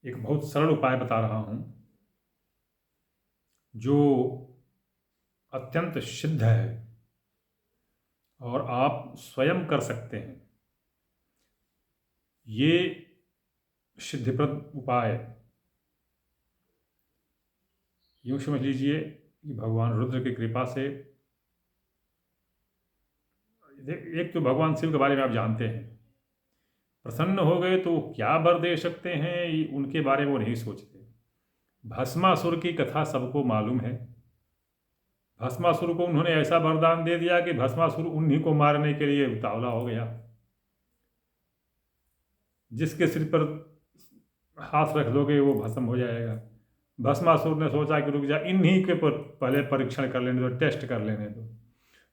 एक बहुत सरल उपाय बता रहा हूँ जो अत्यंत सिद्ध है और आप स्वयं कर सकते हैं। ये सिद्धिप्रद उपाय यूँ समझ लीजिए कि भगवान रुद्र की कृपा से एक तो भगवान शिव के बारे में आप जानते हैं, प्रसन्न हो गए तो क्या वर दे सकते हैं उनके बारे में वो नहीं सोचते। भस्मासुर की कथा सबको मालूम है। भस्मासुर को उन्होंने ऐसा वरदान दे दिया कि भस्मासुर उन्हीं को मारने के लिए उतावला हो गया। जिसके सिर पर हाथ रख दोगे वो भस्म हो जाएगा। भस्मासुर ने सोचा कि रुक जा, इन्हीं के पर पहले परीक्षण कर लेने दो, टेस्ट कर लेने दो।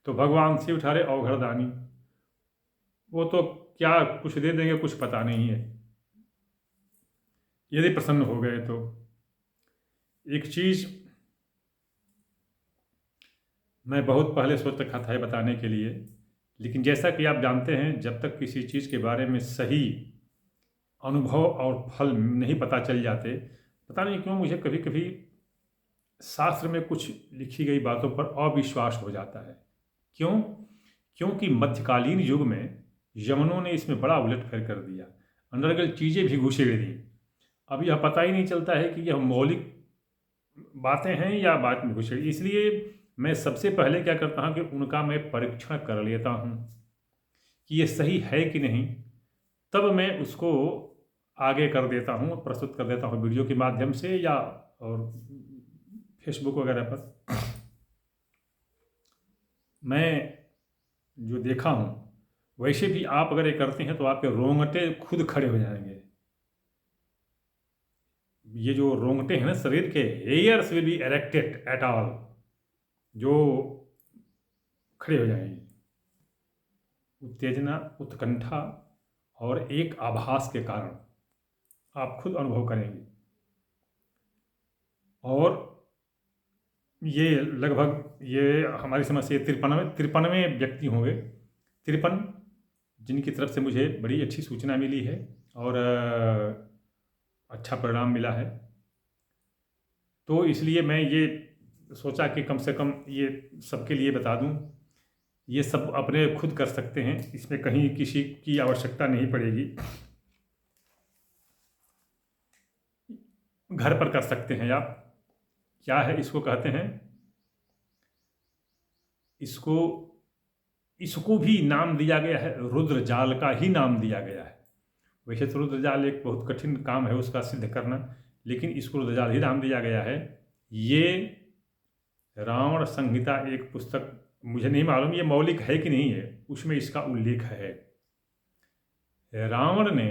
तो भगवान शिव ठहरे अवघड़दानी, वो तो क्या कुछ दे देंगे कुछ पता नहीं है। यदि प्रसन्न हो गए तो एक चीज़ मैं बहुत पहले सोच रखा था ये बताने के लिए, लेकिन जैसा कि आप जानते हैं जब तक किसी चीज़ के बारे में सही अनुभव और फल नहीं पता चल जाते, पता नहीं क्यों मुझे कभी कभी शास्त्र में कुछ लिखी गई बातों पर अविश्वास हो जाता है। क्यों? क्योंकि मध्यकालीन युग में यमनों ने इसमें बड़ा उलटफेर कर दिया, अंडरग्राउंड चीज़ें भी घुसेड़ दी। अब यह पता ही नहीं चलता है कि यह मौलिक बातें हैं या बात में घुसेड़। इसलिए मैं सबसे पहले क्या करता हूँ कि उनका मैं परीक्षण कर लेता हूँ कि ये सही है कि नहीं, तब मैं उसको आगे कर देता हूँ, प्रस्तुत कर देता हूँ वीडियो के माध्यम से या और फेसबुक वगैरह पर। मैं जो देखा हूँ वैसे भी आप अगर ये करते हैं तो आपके रोंगटे खुद खड़े हो जाएंगे। ये जो रोंगटे हैं ना शरीर के, hairs will be erected at all, जो खड़े हो जाएंगे। उत्तेजना, उत्कंठा और एक आभास के कारण आप खुद अनुभव करेंगे। और ये लगभग ये हमारी समझ से 53 व्यक्ति होंगे, 53 जिनकी तरफ से मुझे बड़ी अच्छी सूचना मिली है और अच्छा परिणाम मिला है। तो इसलिए मैं ये सोचा कि कम से कम ये सबके लिए बता दूं। ये सब अपने खुद कर सकते हैं, इसमें कहीं किसी की आवश्यकता नहीं पड़ेगी। घर पर कर सकते हैं आप। क्या है इसको कहते हैं, इसको इसको भी नाम दिया गया है, रुद्र जाल का ही नाम दिया गया है। वैसे तो रुद्र जाल एक बहुत कठिन काम है उसका सिद्ध करना, लेकिन इसको रुद्र जाल ही नाम दिया गया है। ये रावण संहिता एक पुस्तक, मुझे नहीं मालूम ये मौलिक है कि नहीं है, उसमें इसका उल्लेख है। रावण ने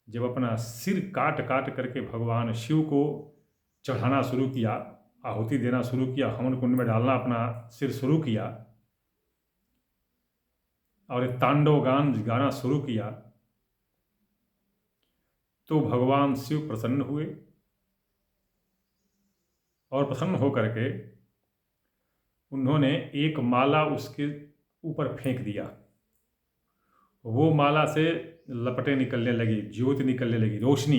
जब अपना सिर काट काट करके भगवान शिव को चढ़ाना शुरू किया, आहुति देना शुरू किया, हवन कुंड में डालना अपना सिर शुरू किया और एक तांडव गान गाना शुरू किया, तो भगवान शिव प्रसन्न हुए और प्रसन्न होकर के उन्होंने एक माला उसके ऊपर फेंक दिया। वो माला से लपटें निकलने लगी, ज्योति निकलने लगी, रोशनी।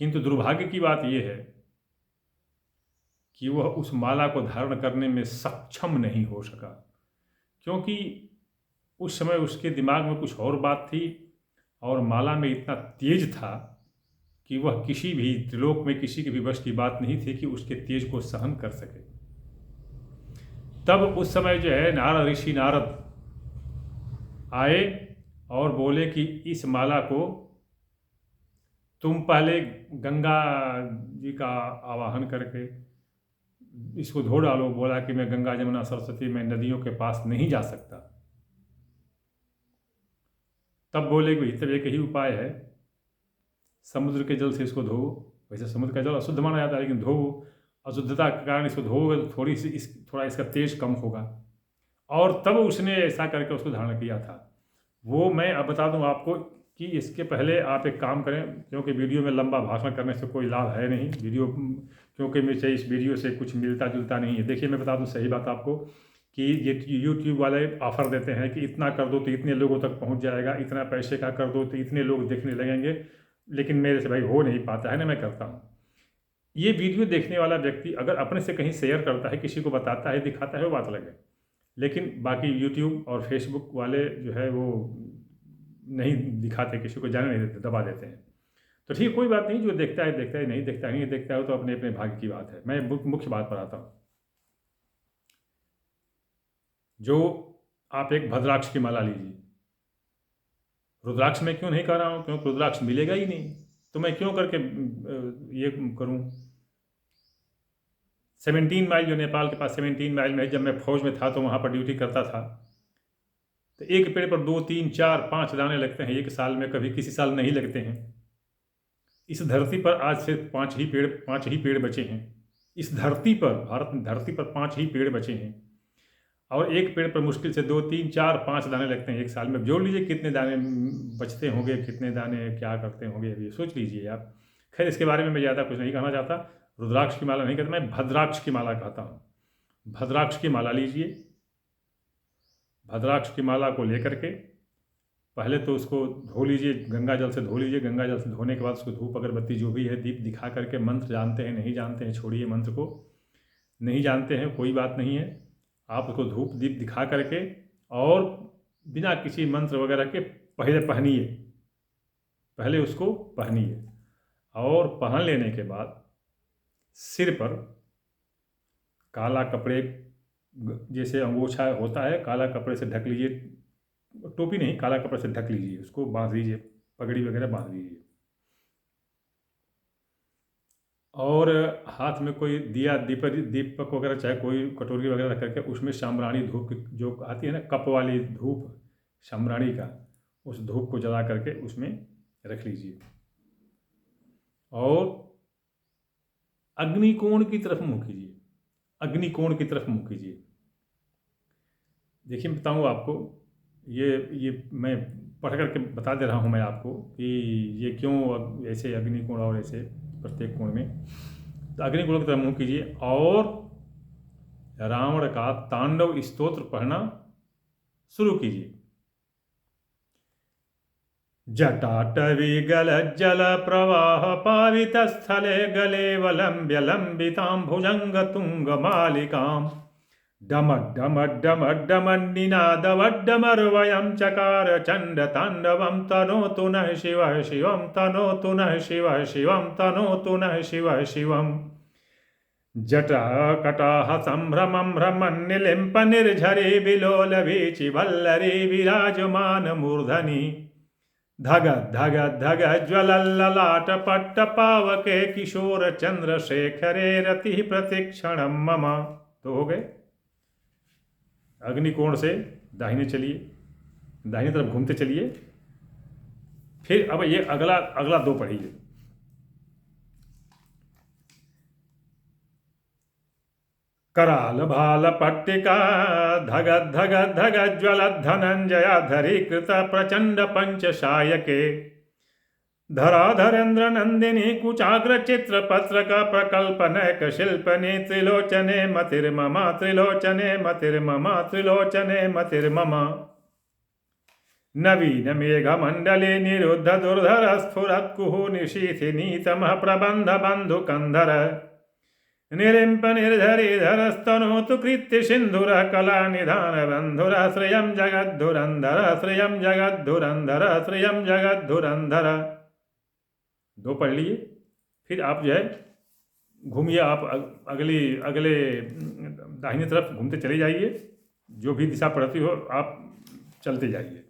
किंतु दुर्भाग्य की बात यह है कि वह उस माला को धारण करने में सक्षम नहीं हो सका, क्योंकि उस समय उसके दिमाग में कुछ और बात थी और माला में इतना तेज था कि वह किसी भी त्रिलोक में किसी के भी वश की बात नहीं थी कि उसके तेज को सहन कर सके। तब उस समय जो है नारद ऋषि नारद आए और बोले कि इस माला को तुम पहले गंगा जी का आवाहन करके इसको धो डालो। बोला कि मैं गंगा जमुना सरस्वती में नदियों के पास नहीं जा सकता। तब बोले कि तब एक ही उपाय है, समुद्र के जल से इसको धो। वैसे समुद्र का जल अशुद्ध माना जाता है, लेकिन धो, अशुद्धता के कारण इसको धोओगे तो थोड़ा इसका तेज कम होगा। और तब उसने ऐसा करके उसको धारण किया था। वो मैं अब बता दूं आपको कि इसके पहले आप एक काम करें, क्योंकि वीडियो में लंबा भाषण करने से कोई लाभ है नहीं। वीडियो क्योंकि मुझे इस वीडियो से कुछ मिलता जुलता नहीं है। देखिए मैं बता दूं सही बात आपको कि ये यूट्यूब वाले ऑफ़र देते हैं कि इतना कर दो तो इतने लोगों तक पहुंच जाएगा, इतना पैसे का कर दो तो इतने लोग देखने लगेंगे, लेकिन मेरे से भाई हो नहीं पाता है ना, मैं करता हूँ। ये वीडियो देखने वाला व्यक्ति अगर अपने से कहीं शेयर करता है, किसी को बताता है, दिखाता है, वो बात अलग है, लेकिन बाकी यूट्यूब और फेसबुक वाले जो है वो नहीं दिखाते, किसी को जाने नहीं देते, दबा देते हैं। तो ठीक, कोई बात नहीं, जो देखता है देखता है, नहीं देखता है नहीं देखता है, तो अपने अपने भाग्य की बात है। मैं मुख्य बात पर आता हूँ। जो आप एक भद्राक्ष की माला लीजिए, रुद्राक्ष मैं क्यों नहीं कर रहा हूँ, क्योंकि रुद्राक्ष मिलेगा ही नहीं, तो मैं क्यों करके ये करूँ। 17 माइल, जो नेपाल के पास 17 माइल में है, जब मैं फौज में था तो वहाँ पर ड्यूटी करता था, तो एक पेड़ पर 2, 3, 4, 5 दाने लगते हैं एक साल में, कभी किसी साल नहीं लगते हैं। इस धरती पर आज से 5 ही पेड़ बचे हैं। इस धरती पर, भारत धरती पर 5 ही पेड़ बचे हैं, और एक पेड़ पर मुश्किल से 2, 3, 4, 5 दाने लगते हैं एक साल में। जोड़ लीजिए कितने दाने बचते होंगे, कितने दाने क्या करते होंगे, अभी सोच लीजिए आप। खैर, इसके बारे में मैं ज़्यादा कुछ नहीं कहना चाहता। रुद्राक्ष की माला नहीं कहता, मैं भद्राक्ष की माला कहता हूँ। भद्राक्ष की माला लीजिए। भद्राक्ष की माला को लेकर के पहले तो उसको धो लीजिए, गंगा जल से धो लीजिए। गंगा जल से धोने के बाद उसको धूप अगरबत्ती जो भी है, दीप दिखा करके, मंत्र जानते हैं नहीं जानते हैं छोड़िए मंत्र को, नहीं जानते हैं कोई बात नहीं है, आप उसको धूप दीप दिखा करके और बिना किसी मंत्र वगैरह के पहले पहनिए, पहले उसको पहनिए। और पहन लेने के बाद सिर पर काला कपड़े, जैसे अंगोछा होता है, काला कपड़े से ढक लीजिए, टोपी नहीं, काला कपड़े से ढक लीजिए, उसको बांध लीजिए, पगड़ी वगैरह बांध लीजिए। और हाथ में कोई दिया, दीपक वगैरह, चाहे कोई कटोरी वगैरह रख करके उसमें साम्राणी धूप जो आती है ना, कप वाली धूप साम्राणी का, उस धूप को जला करके उसमें रख लीजिए। और अग्निकोण की तरफ मुँह कीजिए, अग्निकोण की तरफ मुँह कीजिए। देखिए, मैं बताऊँ आपको, ये मैं पढ़ करके बता दे रहा हूँ मैं आपको कि ये क्यों ऐसे अग्निकोण और ऐसे प्रत्येक कोण में। तो अग्निकोण की तरफ मुँह कीजिए और रावण का तांडव स्तोत्र पढ़ना शुरू कीजिए। जटाटवी गल जल प्रवाह पावित स्थले गले वलंब्य लंबितां भुजंग तुंग मालिकां डमड्डमड्डमड्डमन्निनादवड्डमर्वयं चकार चण्ड ताण्डवं तनोतु नः शिवः शिवं, तनोतु नः शिवः शिवं, तनोतु नः शिवः शिवम्। जटाकटाह सम्भ्रमं भ्रमन्निलिम्प निर्झरी विलोलवीचि वल्लरी विराजमान मूर्धनि धग धग धग ज्वलल्ललाट पट्ट पावके किशोर चंद्रशेखरे रति प्रतिक्षणं मम। तो हो गए। अग्निकोण से दाहिने चलिए, दाहिनी तरफ घूमते चलिए। फिर अब ये अगला 2 पढ़िए। कराल भाल पट्टिका धग धग धग ज्वल धनंजया धरीकृत प्रचंड पंचशायके धराधरेन्द्र नंदिनी कुचाग्र चित्र पत्रक प्रकल्पनैक शिल्पनि त्रिलोचने मतिर्मम, त्रिलोचने मतिर्मम, त्रिलोचने मतिर्मम। नवीन मेघ मंडले निरुद्ध दुर्धर स्फुरत्कुहु निशीथिनी तमः प्रबंध बंधु कंधर निरिंप निर्धरीधर स्तनोतु कृत्य सिंधुर कला निधान बंधुर श्रियं जगद्धुरंधर, श्रियं जगद्धुरंधर, श्रियं जगद्धुरंधर। 2 पढ़ लिए। फिर आप जो है घूमिए, आप अगले दाहिनी तरफ घूमते चले जाइए, जो भी दिशा पड़ती हो आप चलते जाइए।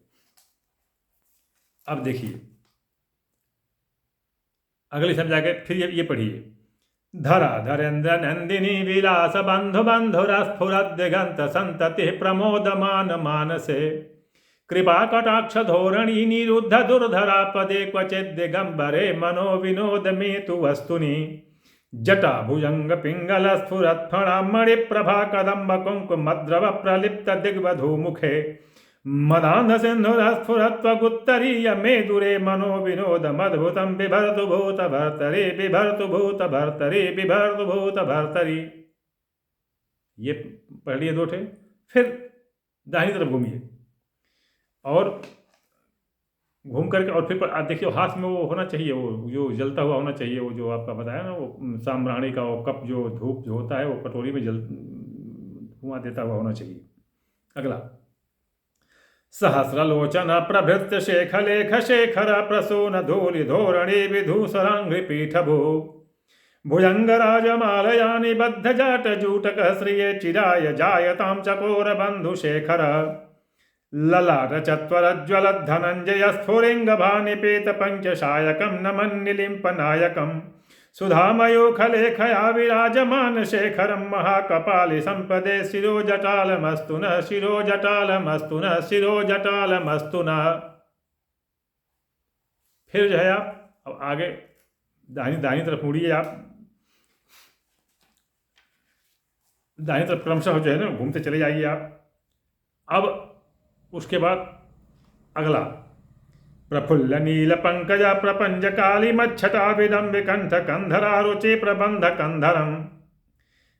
अब देखिए अगले शब्द जाके फिर ये पढ़िए। धरा धरेन्द्र नंदिनी विलास बंधु बंधुर स्फुरद दिगंत संतति प्रमोदमान मानसे कृपा कटाक्ष धोरणी निरुद्ध दुर्धरा पदे क्वचिद दिगंबरे मनो विनोद में तु वस्तुनि जटा भुजंग पिंगल स्फुरत् फणा मणि प्रभा कदम्ब कुंकुमद्रव प्रलिप्त दिग्वधू मुखे मदान्ध सिंधुर स्फुरत्वगुत्तरीय मेदुरे मनो विनोद मद्भुतं बिभर्तु भूत भर्तरी, बिभर्तु भूत भर्तरी, बिभर्तु भूत भर्तरी। ये पढ़ लिए 2 ठे। फिर दाहिनी तरफ घूमिए और घूम करके और फिर देखिए हाथ में वो होना चाहिए, वो जो जलता हुआ होना चाहिए, वो जो आपका बताया ना, वो साम्राणी का वो कप, जो धूप जो होता है वो कटोरी में जल धुआं देता हुआ होना चाहिए। अगला, सहस्रलोचन प्रभृत्य शेखलेख शेखर प्रसून धूलि धोरणी विधूसरांघ्रि पीठभू भुजंगराजमालया निबद्ध जाट जूटक श्रिये चिराय जायतां चकोर बंधु शेखर ललाट चत्वरज्वल धनंजय स्फुरिंगभानिपेत पंचशायकं नमन्निलिम्पनायकं सुधामयो खलेखया विराजमान शेखरं महाकपालि संपदे शिरोजटालमस्तु नः शिरोजटालमस्तु नः शिरोजटालमस्तु नः। फिर जो है आप अब आगे दाहिनी तरफ मुड़िए, आप दाहिनी तरफ क्रमशः जो है ना घूमते चले जाइए आप। अब उसके बाद अगला, प्रफुल्ल नील पंकज प्रपंच काली मच्छटा विदम्ब कंठ कंधरा रुचि प्रबंध कंधरम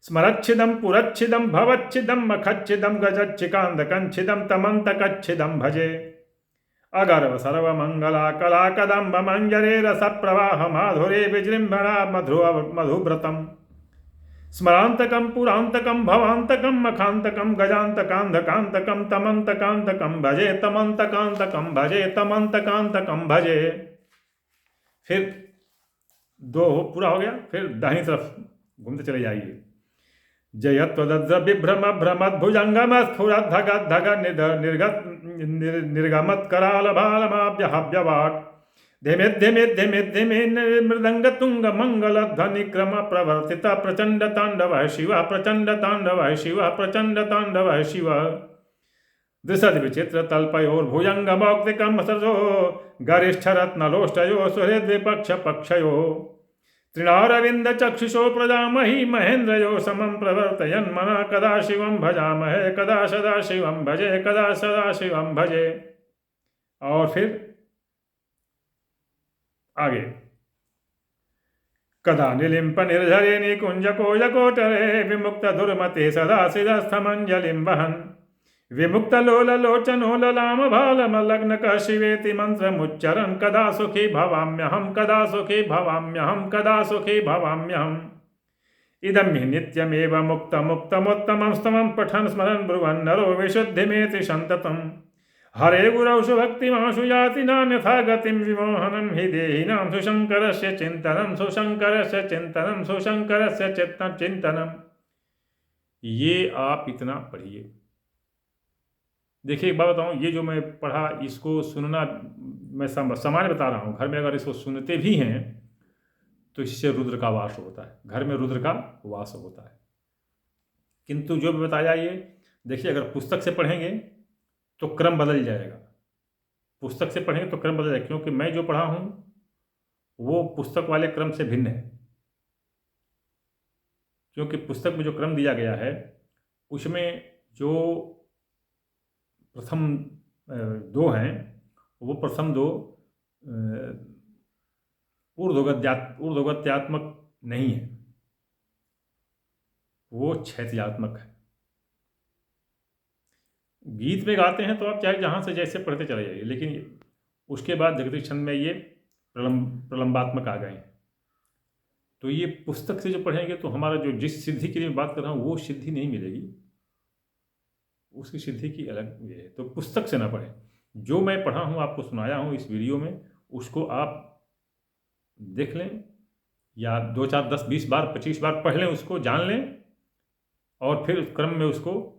स्मरच्छिदम पुरच्छिदम भवच्छिदम मखच्छिदम गजच्छिकांध कंच्छिदम तमंत कच्छिदम भजे अगर्व सर्व मंगला कला कदम्ब मंजरे रस प्रवाह माधुरे विजृंभणा मधुव्रतम स्मरांतकं पुरांतकं भवांतकं मखांतकं गजांतकांधकांतकं तमंतकांतकं भजे तमंतकांतकं भजे तमंतकांतकं भजे। फिर दो पूरा हो गया, फिर दाहिनी तरफ घूमते चले जाइए। जयत्वद्र विभ्रम भ्रमद भुजंगम स्फुरद धगत धग निर्गत निर्गमत कराल भालमाभ्यहव्यवाट धिमे धिमे धिमे धिमे मृदंग तुंग मंगल ध्वनि क्रम प्रवर्तित प्रचंड तांडव शिव प्रचंड तांडव शिव प्रचंड तांडव शिव दृशद विचित्र तल्पयोर भुजंग मौक्तिकम सरसो गरिष्ठ रत्नलोष्टयो सुहृद विपक्ष पक्षयो तृणारविंद चक्षुषो प्रजामहि महेन्द्रयो समं प्रवर्तयन् मना कदा शिवं भजामहे कदा सदा शिवं भजे कदा सदा शिवं भजे। और फिर आगे, कदा निलिम्प निर्झरे निकुंज कोजकोटरे विमुक्त दुर्मते सदा शिरस्थमंजलिं वहन् विमुक्त लोल लोचनो ललाम भालम लग्न क शिवेति मंत्रमुच्चरन् कदा सुखी भवाम्यहं कदा सुखी भवाम्यहं कदा सुखी भवाम्यहम् इदं हि नित्यमेव मुक्त मुक्तमुत्तमं स्तमं पठन् स्मरन् ब्रुवन् नरो विशुद्धिमेति सन्ततम् हरे गुरौ सुभक्तिमाशु याति नान्यथा गतिं विमोहनं हि देहिनां सुशंकरस्य चिंतनं सुशंकरस्य चिंतनं सुशंकरस्य चिंतनम्। ये आप इतना पढ़िए। देखिए एक बात बताऊँ, ये जो मैं पढ़ा इसको सुनना मैं सामान्य बता रहा हूँ, घर में अगर इसको सुनते भी हैं तो इससे रुद्र का वास होता है, घर में रुद्र का वास होता है। किंतु जो भी बताया ये देखिए, अगर पुस्तक से पढ़ेंगे तो क्रम बदल जाएगा, पुस्तक से पढ़ेंगे तो क्रम बदल जाएगा, क्योंकि मैं जो पढ़ा हूँ वो पुस्तक वाले क्रम से भिन्न है। क्योंकि पुस्तक में जो क्रम दिया गया है उसमें जो प्रथम दो हैं वो प्रथम दो ऊर्ध्वगत्यात्मक नहीं है, वो क्षैतिजात्मक है। गीत में गाते हैं तो आप चाहे जहाँ से जैसे पढ़ते चले जाइए, लेकिन उसके बाद जगदीश छंद में ये प्रलंबात्मक आ गए हैं। तो ये पुस्तक से जो पढ़ेंगे तो हमारा जो जिस सिद्धि की मैं बात कर रहा हूँ वो सिद्धि नहीं मिलेगी, उसकी सिद्धि की अलग ये है। तो पुस्तक से ना पढ़ें, जो मैं पढ़ा हूँ आपको सुनाया हूँ इस वीडियो में, उसको आप देख लें या 2 4 10 20 बार 25 बार पढ़ लें, उसको जान लें, और फिर क्रम में उसको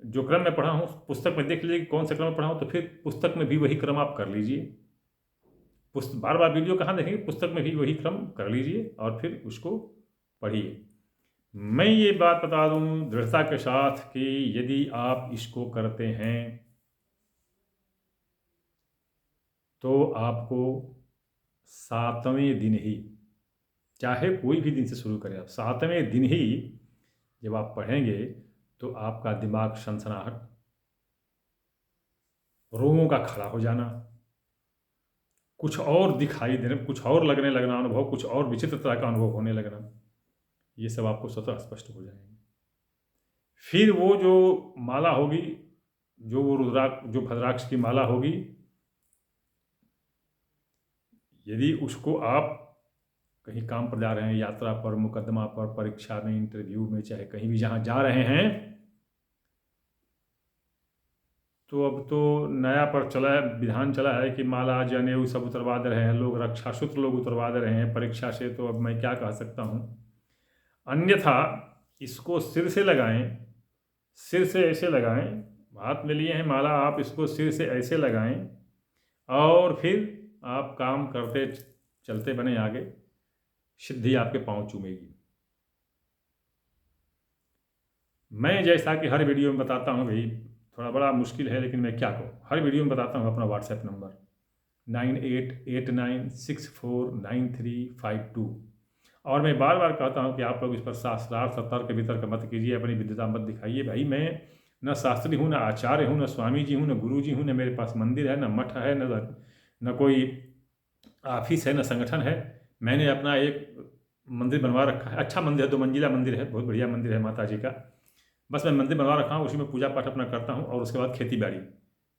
जो क्रम में पढ़ा हूँ पुस्तक में देख लीजिए कौन सा क्रम में पढ़ा हूँ, तो फिर पुस्तक में भी वही क्रम आप कर लीजिए। बार बार वीडियो कहाँ देखेंगे, पुस्तक में भी वही क्रम कर लीजिए और फिर उसको पढ़िए। मैं ये बात बता दूँ दृढ़ता के साथ कि यदि आप इसको करते हैं तो आपको 7वें दिन ही, चाहे कोई भी दिन से शुरू करें आप, 7वें दिन ही जब आप पढ़ेंगे तो आपका दिमाग सनसनाहट, रोमों का खड़ा हो जाना, कुछ और दिखाई देना, कुछ और लगने लगना, अनुभव कुछ और विचित्र तरह का अनुभव होने लगना, ये सब आपको स्वतः स्पष्ट हो जाएंगे। फिर वो जो माला होगी, जो वो जो भद्राक्ष की माला होगी, यदि उसको आप कहीं काम पर जा रहे हैं, यात्रा पर, मुकदमा पर, परीक्षा में, इंटरव्यू में, चाहे कहीं भी जहाँ जा रहे हैं, तो अब तो नया पर चला है, विधान चला है कि माला जनेऊ सब उतरवा दे रहे हैं लोग, रक्षा सूत्र लोग उतरवा दे रहे हैं परीक्षा से। तो अब मैं क्या कह सकता हूँ, अन्यथा इसको सिर से लगाएं, सिर से ऐसे लगाएं, हाथ में लिए हैं माला, आप इसको सिर से ऐसे लगाएं और फिर आप काम करते चलते बने आगे, सिद्धि आपके पाँव चूमेगी। मैं जैसा कि हर वीडियो में बताता हूँ भाई, थोड़ा बड़ा मुश्किल है लेकिन मैं क्या कहूँ, हर वीडियो में बताता हूँ अपना व्हाट्सएप नंबर 9889649352। और मैं बार बार कहता हूँ कि आप लोग इस पर शास्त्रार्थ तर्क वितर्क मत कीजिए, अपनी विद्वता मत दिखाइए। भाई मैं न शास्त्री हूँ, न आचार्य हूँ, न स्वामी जी हूँ, न गुरु जी हूँ, न मेरे पास मंदिर है, न मठ है, न कोई ऑफिस है, न संगठन है। मैंने अपना एक मंदिर बनवा रखा है, अच्छा मंदिर है, 2 मंजिला मंदिर है, बहुत बढ़िया मंदिर है माता जी का। बस मैं मंदिर बनवा रखा हूँ, उसी में पूजा पाठ अपना करता हूँ और उसके बाद खेती बाड़ी।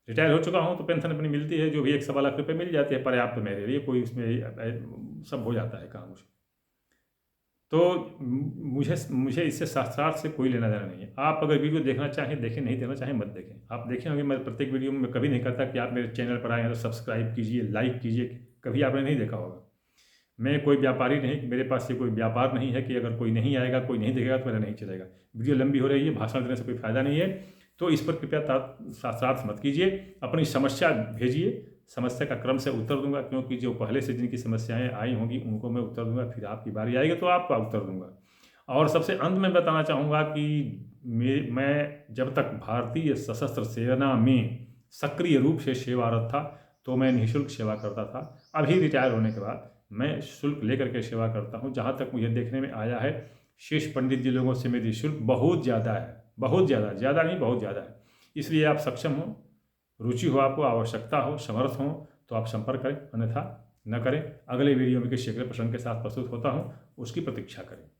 रिटायर हो चुका हूँ तो पेंशन अपनी मिलती है, जो भी 1-1.25 लाख रुपये मिल जाते हैं, पर्याप्त तो मेरे लिए, कोई उसमें सब हो जाता है काम। तो मुझे इससे शास्त्रार्थ से कोई लेना देना नहीं है। आप अगर वीडियो देखना चाहें देखें, नहीं देखना चाहें मत देखें। आप देखें होंगे, मैं प्रत्येक वीडियो में कभी नहीं कहता कि आप मेरे चैनल पर आए हैं तो सब्सक्राइब कीजिए, लाइक कीजिए, कभी आपने नहीं देखा होगा। मैं कोई व्यापारी नहीं, मेरे पास ये कोई व्यापार नहीं है कि अगर कोई नहीं आएगा, कोई नहीं देखेगा तो मेरा नहीं चलेगा। वीडियो लंबी हो रही है, भाषण देने से कोई फ़ायदा नहीं है, तो इस पर कृपया शास्त्रार्थ मत कीजिए। अपनी समस्या भेजिए, समस्या का क्रम से उत्तर दूंगा, क्योंकि जो पहले से जिनकी समस्याएं आई होंगी उनको मैं उत्तर दूंगा, फिर आपकी बारी आएगी तो आपका उत्तर दूंगा। और सबसे अंत में बताना चाहूँगा कि मैं जब तक भारतीय सशस्त्र सेना में सक्रिय रूप से सेवारत था तो मैं निःशुल्क सेवा करता था। अभी रिटायर होने के बाद मैं शुल्क लेकर के सेवा करता हूँ। जहाँ तक मुझे देखने में आया है, शेष पंडित जी लोगों से मेरी शुल्क बहुत ज़्यादा है, बहुत ज़्यादा, ज़्यादा नहीं बहुत ज़्यादा है। इसलिए आप सक्षम हो, रुचि हो, आपको आवश्यकता हो, समर्थ हो तो आप संपर्क करें, अन्यथा न करें। अगले वीडियो में किसी अगले प्रसंग के साथ प्रस्तुत होता हूँ, उसकी प्रतीक्षा करें।